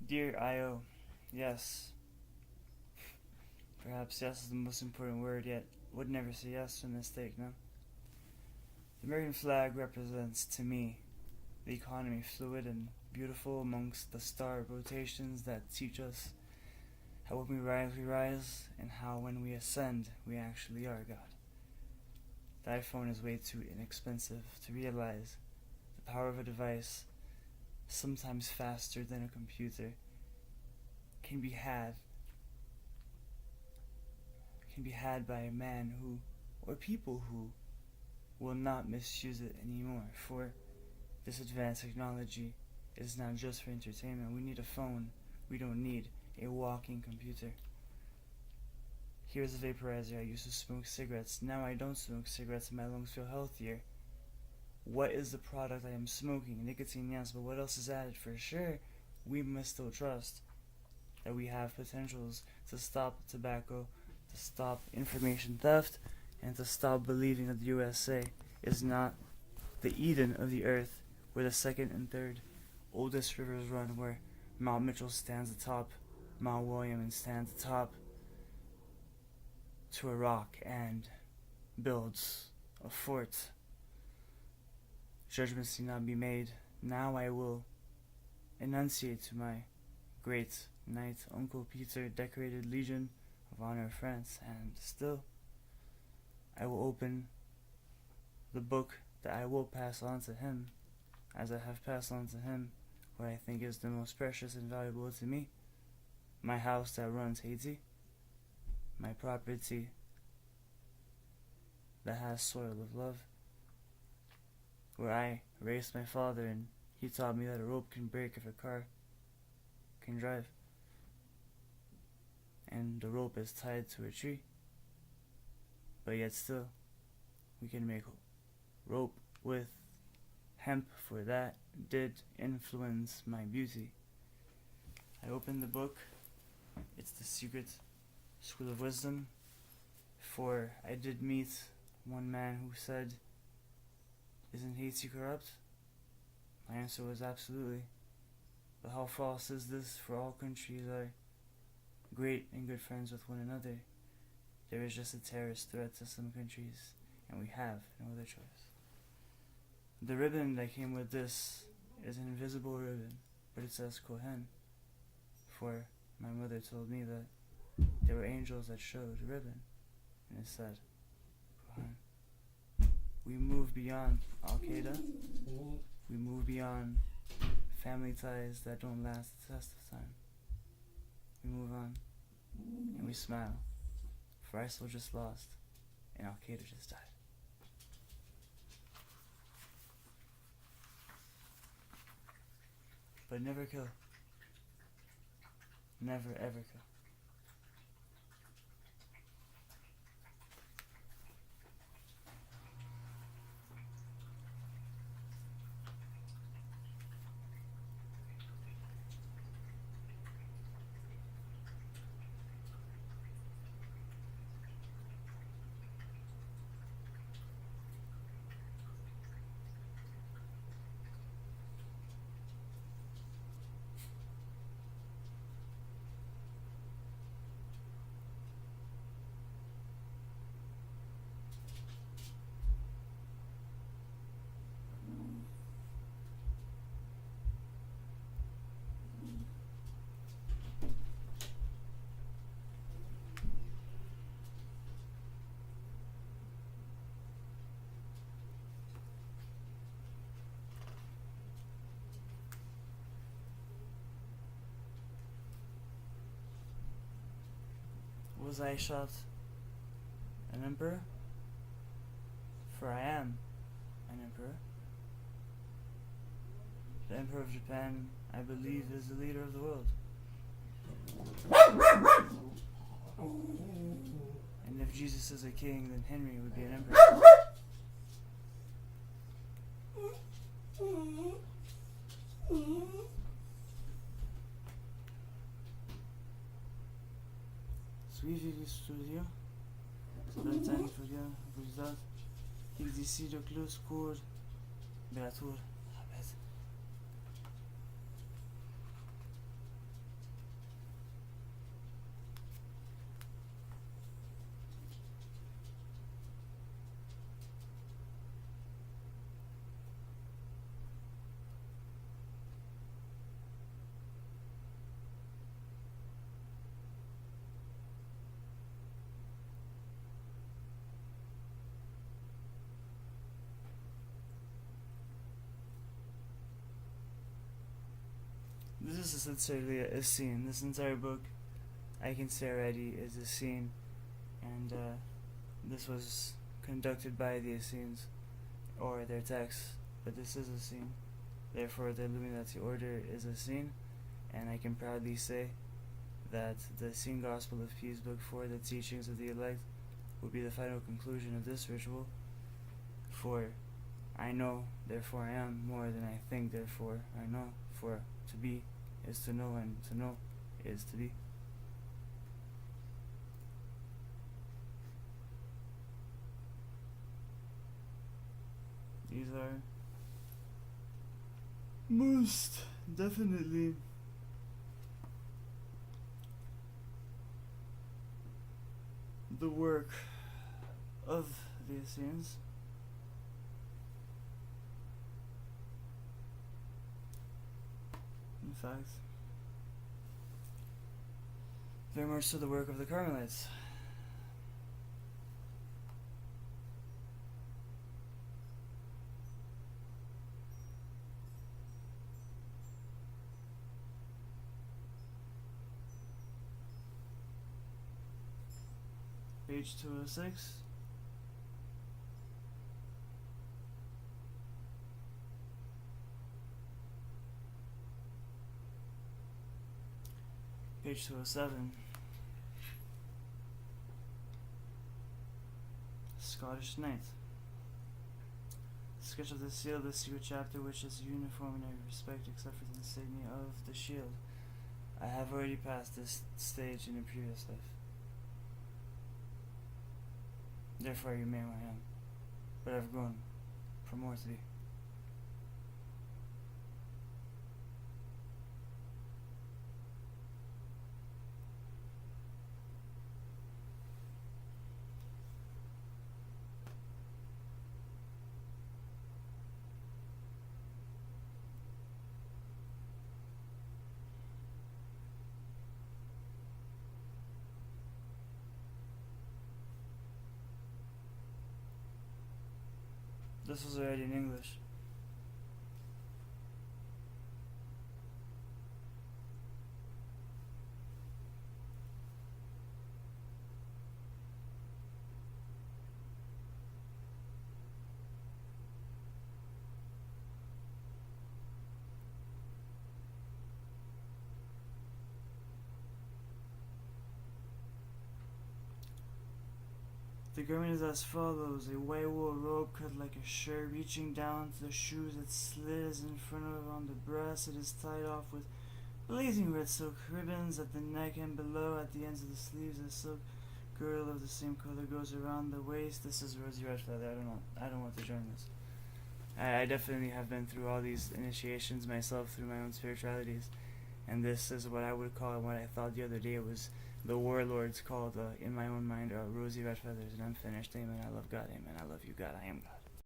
Dear IO, yes. Perhaps yes is the most important word, yet would never say yes to a mistake, no? The American flag represents, to me, the economy fluid and beautiful amongst the star rotations that teach us how when we rise, and how when we ascend, we actually are God. The iPhone is way too inexpensive to realize the power of a device, sometimes faster than a computer, can be had by a man who, or people who, will not misuse it anymore. For this advanced technology is not just for entertainment. We need a phone. We don't need a walking computer. Here's a vaporizer. I used to smoke cigarettes. Now I don't smoke cigarettes and my lungs feel healthier. What is the product I am smoking? Nicotine, yes, but what else is added? For sure, we must still trust that we have potentials to stop tobacco, to stop information theft, and to stop believing that the USA is not the Eden of the earth where the second and third oldest rivers run, where Mount Mitchell stands atop Mount William and stands atop to a rock and builds a fort. Judgments need not be made. Now I will enunciate to my great knight Uncle Peter, decorated Legion of Honor of France, and still I will open the book that I will pass on to him, as I have passed on to him what I think is the most precious and valuable to me. My house that runs Haiti, my property that has soil of love, where I raised my father and he taught me that a rope can break if a car can drive, and the rope is tied to a tree, but yet still we can make rope with hemp, for that did influence my beauty. I opened the book. It's the Secret School of Wisdom, for I did meet one man who said, "Isn't Haiti corrupt?" My answer was absolutely. But how false is this, for all countries are great and good friends with one another. There is just a terrorist threat to some countries, and we have no other choice. The ribbon that came with this is an invisible ribbon, but it says Kohen, for my mother told me that there were angels that showed a ribbon, and it said Kohen. We move beyond Al-Qaeda. We move beyond family ties that don't last the test of time. We move on, and we smile, for ISIL just lost, and Al-Qaeda just died. But never kill. Never ever kill. Was I shot an emperor? For I am an emperor. The Emperor of Japan, I believe, is the leader of the world. And if Jesus is a king, then Henri would be an emperor. Suivez l'histoire, Bretagne regarde vous il décide le close court de la tour rapide. this is essentially a scene. This entire book, I can say already, is a scene, and this was conducted by the Essenes, or their texts, but this is a scene. Therefore, the Illuminati order is a scene, and I can proudly say that the Essene Gospel of Peace Book 4, the teachings of the elect, will be the final conclusion of this ritual. For I know, therefore I am, more than I think, therefore I know. For to be is to know, and to know is to be. These are most definitely the work of the Essenes. In fact, very much so the work of the Carmelites. Page 206. Page 207. Scottish Knight. Sketch of the seal, the secret chapter, which is uniform in every respect except for the insignia of the shield. I have already passed this stage in a previous life. Therefore I remain where I am, but I've grown for more to be. This was already in English. The garment is as follows: a white wool robe cut like a shirt, reaching down to the shoes. Its slit is in front of on the breast. It is tied off with blazing red silk ribbons at the neck and below. At the ends of the sleeves, a silk girdle of the same color goes around the waist. This is Rosy Red Feather. I don't want to join this. I definitely have been through all these initiations myself through my own spiritualities, and this is what I would call, what I thought the other day it was the warlords called in my own mind Rosy Red Feathers. And I'm finished. Amen. I love God. Amen. I love you, God. I am God.